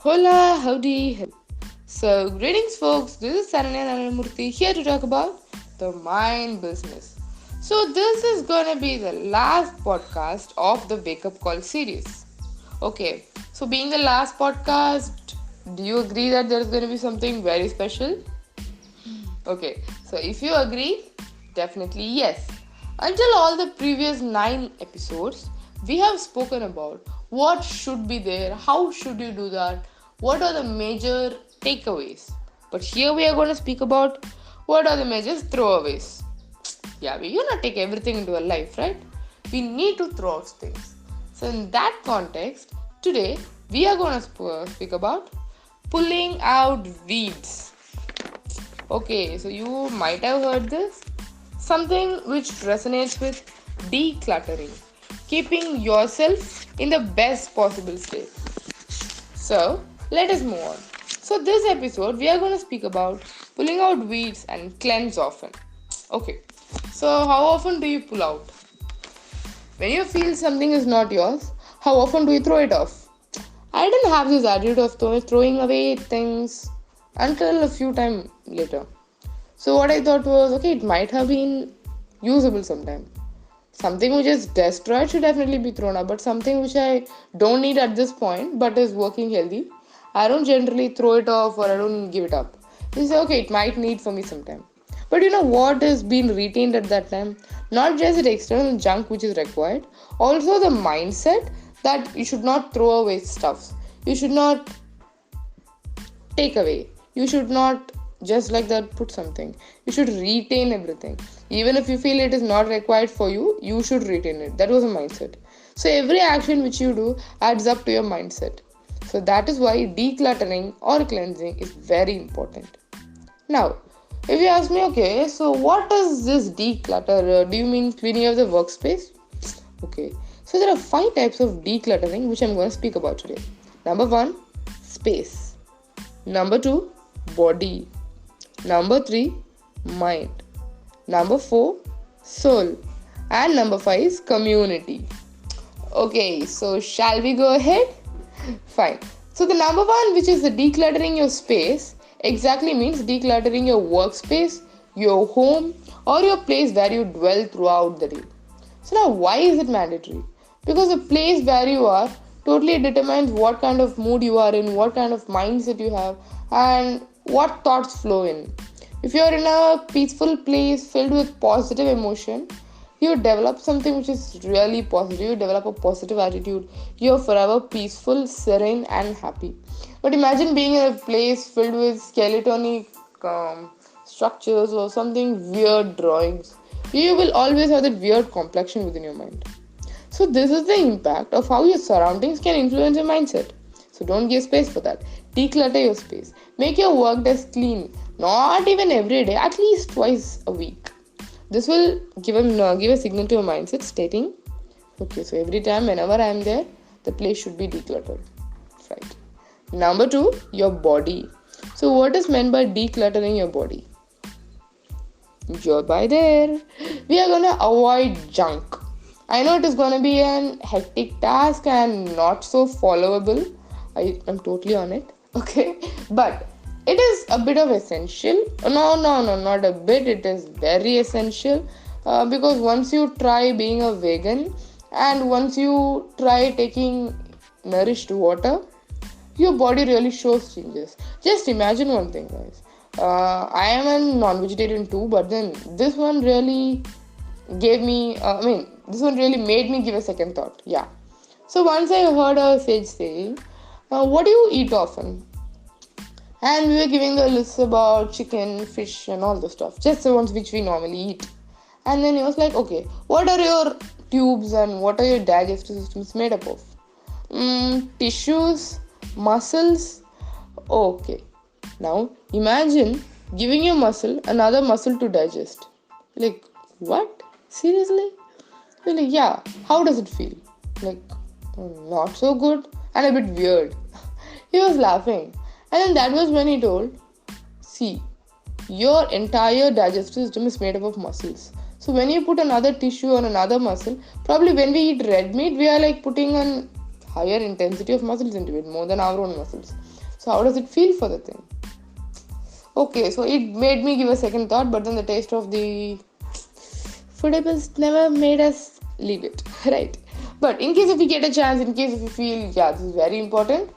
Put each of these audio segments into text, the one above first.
Hola, howdy. So, greetings, folks. This is Saranya Naramurthy here to talk about the mind business. So, this is gonna be the last podcast of the Wake Up Call series. Okay, so being the last podcast, do you agree that there's gonna be something very special? Okay, so if you agree, definitely yes. Until all the previous 9 episodes, we have spoken about what should be there, how should you do that, what are the major takeaways. But here we are going to speak about what are the major throwaways. Yeah, we cannot take everything into our life, right? We need to throw out things. So, in that context, today we are going to speak about pulling out weeds. Okay, so you might have heard this. Something which resonates with decluttering, keeping yourself in the best possible state. So, let us move on. So, this episode we are going to speak about pulling out weeds and cleanse often. Okay, so how often do you pull out? When you feel something is not yours, how often do you throw it off? I didn't have this attitude of throwing away things until a few time later. So what I thought was, okay, it might have been usable sometime. Something which is destroyed should definitely be thrown out, but something which I don't need at this point but is working healthy, I don't generally throw it off or I don't give it up. You say, okay, it might need for me sometime. But you know what is being retained at that time? Not just the external junk which is required, also the mindset that you should not throw away stuff. You should not take away. You should not just like that put something. You should retain everything. Even if you feel it is not required for you, you should retain it. That was a mindset. So every action which you do adds up to your mindset. So that is why decluttering or cleansing is very important. Now, if you ask me, okay, so what is this declutter? Do you mean cleaning of the workspace? Okay, so there are 5 types of decluttering which I'm going to speak about today. Number 1, space. Number 2, body. Number 3, mind. Number 4, soul. And number 5 is community. Okay, so shall we go ahead? Fine. So the number 1, which is the decluttering your space, exactly means decluttering your workspace, your home, or your place where you dwell throughout the day. So now why is it mandatory? Because the place where you are totally determines what kind of mood you are in, what kind of mindset you have, and what thoughts flow in. If you are in a peaceful place filled with positive emotion, you develop something which is really positive. You develop a positive attitude. You're forever peaceful, serene, and happy. But imagine being in a place filled with skeletonic structures or something weird drawings. You will always have that weird complexion within your mind. So this is the impact of how your surroundings can influence your mindset. So don't give space for that. Declutter your space. Make your work desk clean. Not even every day, at least twice a week. This will give a signal to your mindset stating, okay, so every time whenever I am there, the place should be decluttered. Right. Number 2, your body. So what is meant by decluttering your body? You're by there. We are gonna avoid junk. I know it is gonna be an hectic task and not so followable. I'm totally on it. Okay. But it is a bit of essential. No, not a bit. It is very essential because once you try being a vegan and once you try taking nourished water, your body really shows changes. Just imagine one thing, guys. I am a non-vegetarian too, but then this one really gave me, this one really made me give a second thought. Yeah. So once I heard a sage saying, what do you eat often? And we were giving a list about chicken, fish, and all the stuff. Just the ones which we normally eat. And then he was like, okay, what are your tubes and what are your digestive systems made up of? Tissues, muscles. Okay. Now, imagine giving your muscle another muscle to digest. Like, what? Seriously? We're like, yeah. How does it feel? Like, not so good and a bit weird. He was laughing. And then that was when he told, see, your entire digestive system is made up of muscles. So when you put another tissue on another muscle, probably when we eat red meat, we are like putting an higher intensity of muscles into it, more than our own muscles. So how does it feel for the thing? Okay, so it made me give a second thought, but then the taste of the food never made us leave it, right? But in case if you get a chance, in case if you feel, yeah, this is very important,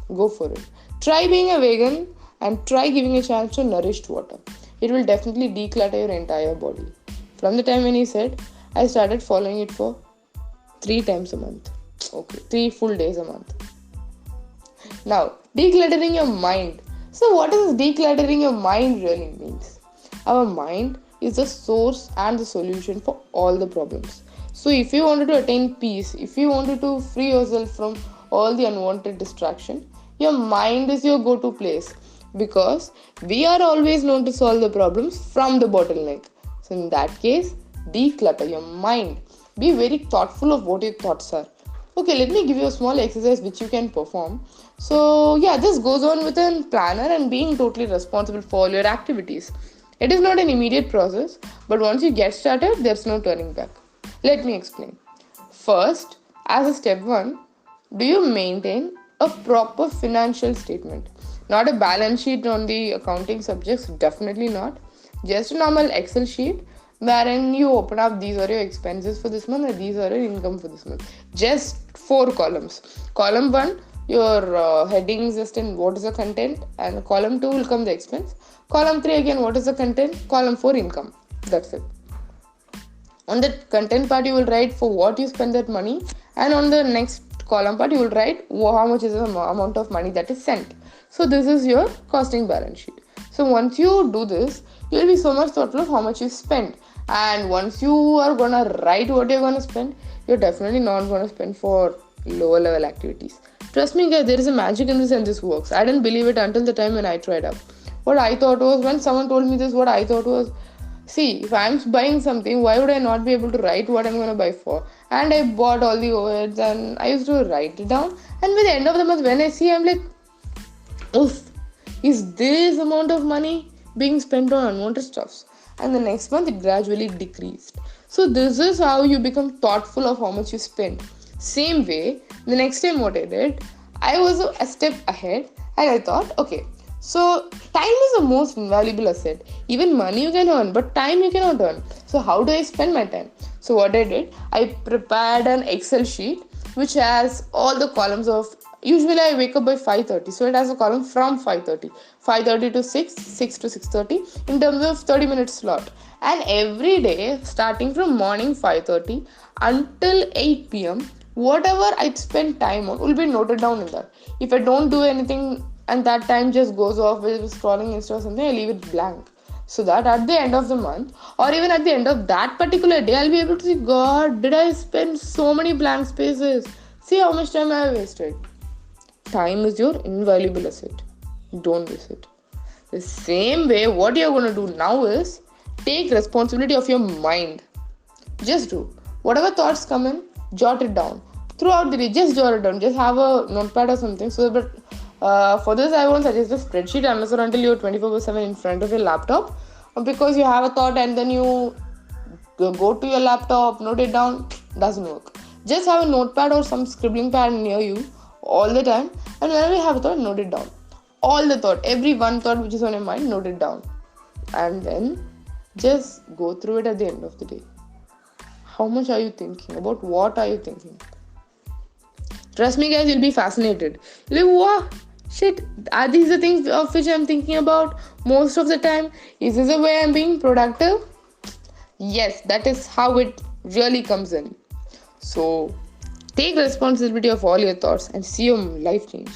go for it. Try being a vegan and try giving a chance to nourished water. It will definitely declutter your entire body. From the time when he said, I started following it for 3 times a month. Okay, 3 full days a month. Now, decluttering your mind. So, what does decluttering your mind really means? Our mind is the source and the solution for all the problems. So, if you wanted to attain peace, if you wanted to free yourself from all the unwanted distraction, your mind is your go-to place because we are always known to solve the problems from the bottleneck. So, in that case, declutter your mind. Be very thoughtful of what your thoughts are. Okay, let me give you a small exercise which you can perform. So, yeah, this goes on with a planner and being totally responsible for all your activities. It is not an immediate process, but once you get started, there's no turning back. Let me explain. First, as a step one, do you maintain a proper financial statement? Not a balance sheet on the accounting subjects, definitely not. Just a normal Excel sheet wherein you open up these are your expenses for this month and these are your income for this month. Just 4 columns. Column 1, your headings just in what is the content, and column 2 will come the expense. Column 3 again what is the content, column 4 income. That's it. On the content part you will write for what you spend that money, and on the next column part you will write how much is the amount of money that is sent. So this is your costing balance sheet. So once you do this, you will be so much thoughtful of how much you spend. And once you are gonna write what you're gonna spend, you're definitely not gonna spend for lower level activities. Trust me guys, there is a magic in this and this works. I didn't believe it until the time when I tried out. What I thought was, when someone told me this, what I thought was, see, if I'm buying something, why would I not be able to write what I'm gonna buy for? And I bought all the overheads and I used to write it down. And by the end of the month, when I see, I'm like, oof, is this amount of money being spent on unwanted stuffs? And the next month it gradually decreased. So this is how you become thoughtful of how much you spend. Same way, the next time what I did, I was a step ahead and I thought, okay, so time is the most invaluable asset. Even money you can earn, but time you cannot earn. So how do I spend my time? So what I did, I prepared an Excel sheet which has all the columns of, usually I wake up by 5:30, so it has a column from 5:30 to 6 to 6:30 in terms of 30 minutes slot. And every day starting from morning 5:30 until 8 p.m, whatever I spend time on will be noted down in that. If I don't do anything and that time just goes off with scrolling Insta or something, I leave it blank. So that at the end of the month or even at the end of that particular day, I'll be able to see, God, did I spend so many blank spaces? See how much time I have wasted. Time is your invaluable asset. Don't waste it. The same way, what you're going to do now is take responsibility of your mind. Just do. Whatever thoughts come in, jot it down. Throughout the day, just jot it down. Just have a notepad or something. So, but for this, I won't suggest a spreadsheet unless or until you're 24/7 in front of your laptop, because you have a thought and then you go to your laptop, note it down. Doesn't work. Just have a notepad or some scribbling pad near you all the time, and whenever you have a thought, note it down. All the thought, every one thought which is on your mind, note it down, and then just go through it at the end of the day. How much are you thinking? About what are you thinking? Trust me guys, you'll be fascinated. You'll be, wow, shit, are these the things of which I'm thinking about most of the time? Is this the way I'm being productive? Yes, that is how it really comes in. So take responsibility of all your thoughts and see your life change.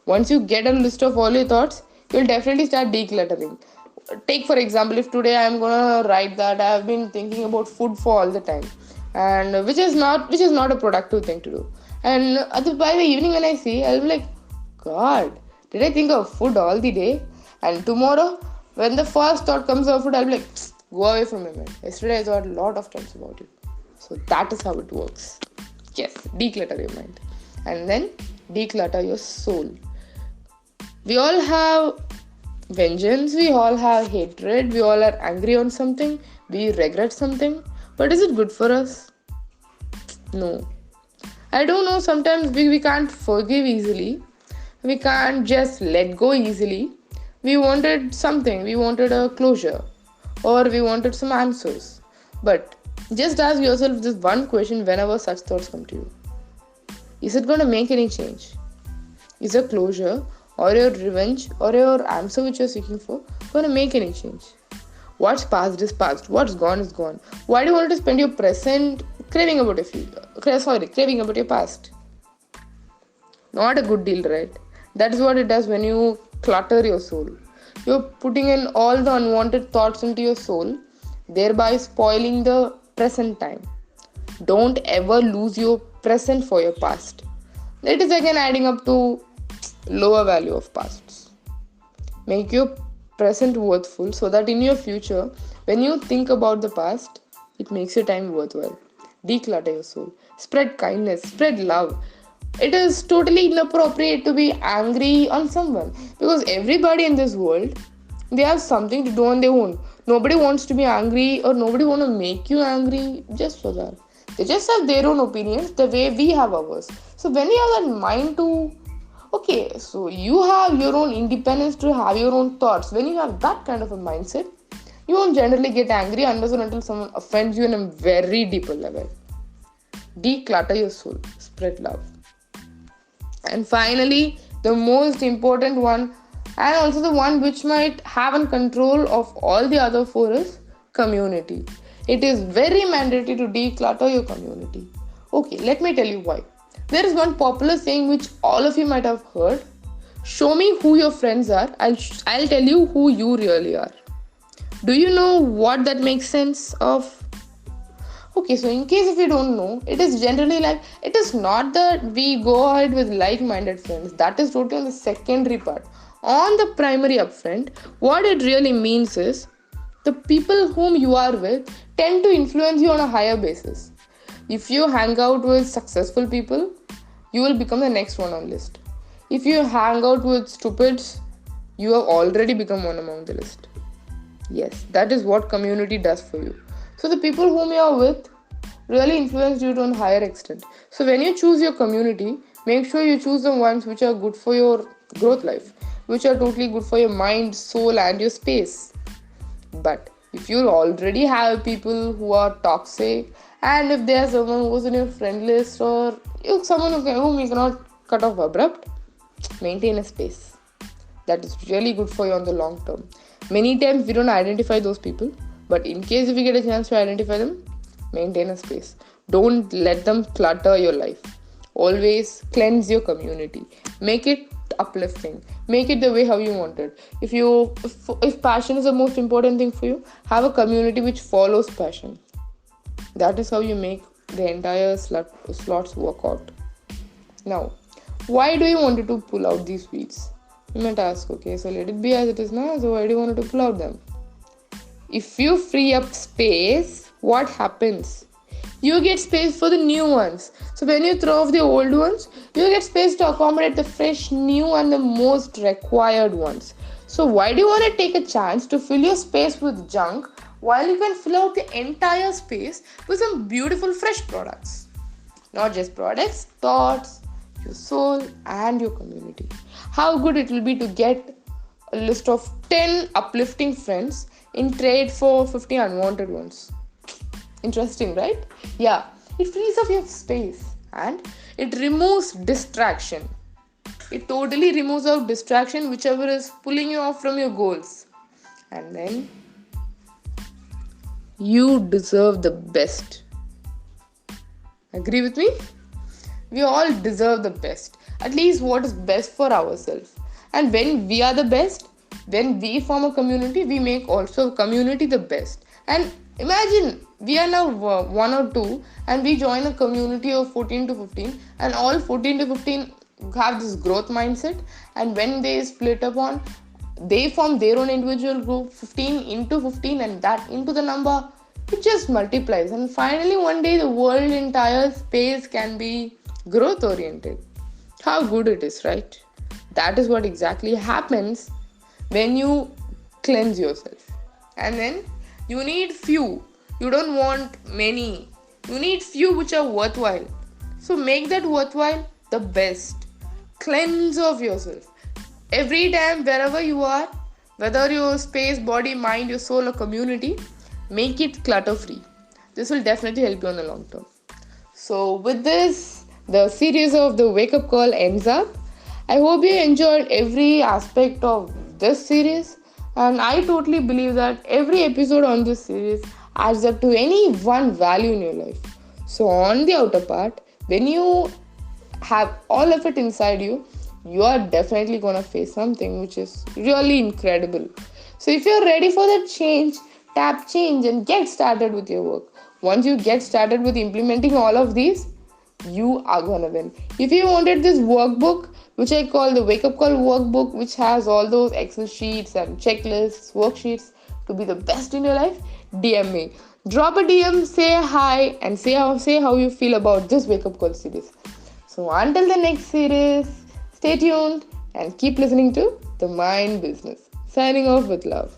Once you get a list of all your thoughts, you'll definitely start decluttering. Take for example, if today I am gonna write that I have been thinking about food for all the time, and which is not a productive thing to do. And by the evening when I see, I'll be like, God, did I think of food all the day? And tomorrow, when the first thought comes of food, I'll be like, go away from my mind. Yesterday I thought a lot of times about it. So that is how it works. Yes, declutter your mind. And then declutter your soul. We all have vengeance, we all have hatred, we all are angry on something, we regret something. But is it good for us? No. I don't know, sometimes we can't forgive easily. We can't just let go easily. We wanted something, we wanted a closure, or we wanted some answers. But just ask yourself this one question whenever such thoughts come to you. Is it going to make any change? Is a closure or your revenge or your answer which you're seeking for going to make any change? What's past is past. What's gone is gone. Why do you want to spend your present craving about your future? Craving about your past. Not a good deal, right? That is what it does when you clutter your soul. You're putting in all the unwanted thoughts into your soul, thereby spoiling the present time. Don't ever lose your present for your past. That is again adding up to lower value of pasts. Make your present worthful so that in your future, when you think about the past, it makes your time worthwhile. Declutter your soul. Spread kindness. Spread love. It is totally inappropriate to be angry on someone because everybody in this world, they have something to do on their own. Nobody wants to be angry or nobody want to make you angry just for that. They just have their own opinions the way we have ours. So when you have that mind to, okay, so you have your own independence to have your own thoughts. When you have that kind of a mindset, you won't generally get angry unless or until someone offends you in a very deeper level. Declutter your soul. Spread love. And finally, the most important one, and also the one which might have in control of all the other four, is community. It is very mandatory to declutter your community. Okay, let me tell you why. There is one popular saying which all of you might have heard. Show me who your friends are, I'll tell you who you really are. Do you know what that makes sense of? Okay, so in case if you don't know, it is generally like, it is not that we go ahead with like-minded friends. That is totally on the secondary part. On the primary upfront, what it really means is, the people whom you are with tend to influence you on a higher basis. If you hang out with successful people, you will become the next one on list. If you hang out with stupids, you have already become one among the list. Yes, that is what community does for you. So the people whom you are with really influence you to a higher extent. So when you choose your community, make sure you choose the ones which are good for your growth life, which are totally good for your mind, soul and your space. But if you already have people who are toxic, and if there is someone who is in your friend list, or someone whom you cannot cut off abrupt, maintain a space. That is really good for you on the long term. Many times we don't identify those people, but in case if you get a chance to identify them, maintain a space. Don't let them clutter your life. Always cleanse your community. Make it uplifting. Make it the way how you want it. If passion is the most important thing for you, have a community which follows passion. That is how you make the entire slots work out. Now, why do you want to pull out these weeds? You might ask, okay, so let it be as it is now, so why do you want to pull out them? If you free up space, what happens? You get space for the new ones. So when you throw off the old ones, you get space to accommodate the fresh, new and the most required ones. So why do you want to take a chance to fill your space with junk while you can fill out the entire space with some beautiful fresh products? Not just products, thoughts, your soul and your community. How good it will be to get a list of 10 uplifting friends in trade for 50 unwanted ones. Interesting, right? Yeah, it frees up your space and it removes distraction. It totally removes out distraction, whichever is pulling you off from your goals. And then you deserve the best. Agree with me? We all deserve the best. At least what is best for ourselves. And when we are the best, when we form a community, we make also a community the best. And imagine we are now 1 or 2 and we join a community of 14 to 15 and all 14 to 15 have this growth mindset, and when they split upon, they form their own individual group, 15 into 15, and that into the number, it just multiplies, and finally one day the world entire space can be growth oriented. How good it is, right? That is what exactly happens when you cleanse yourself. And then you need few. You don't want many. You need few which are worthwhile. So make that worthwhile the best. cleanse of yourself. Every time, wherever you are, whether your space, body, mind, your soul, or community, make it clutter free. This will definitely help you on the long term. So, with this, the series of the wake up call ends up. I hope you enjoyed every aspect of this series, and I totally believe that every episode on this series adds up to any one value in your life. So, on the outer part, when you have all of it inside you, you are definitely gonna face something which is really incredible. So, if you're ready for that change, tap change and get started with your work. Once you get started with implementing all of these, you are gonna win. If you wanted this workbook, which I call the wake up call workbook, which has all those Excel sheets and checklists, worksheets to be the best in your life, DM me. Drop a DM, say hi, and say how you feel about this wake up call series. So until the next series, stay tuned and keep listening to The Mind Business. Signing off with love.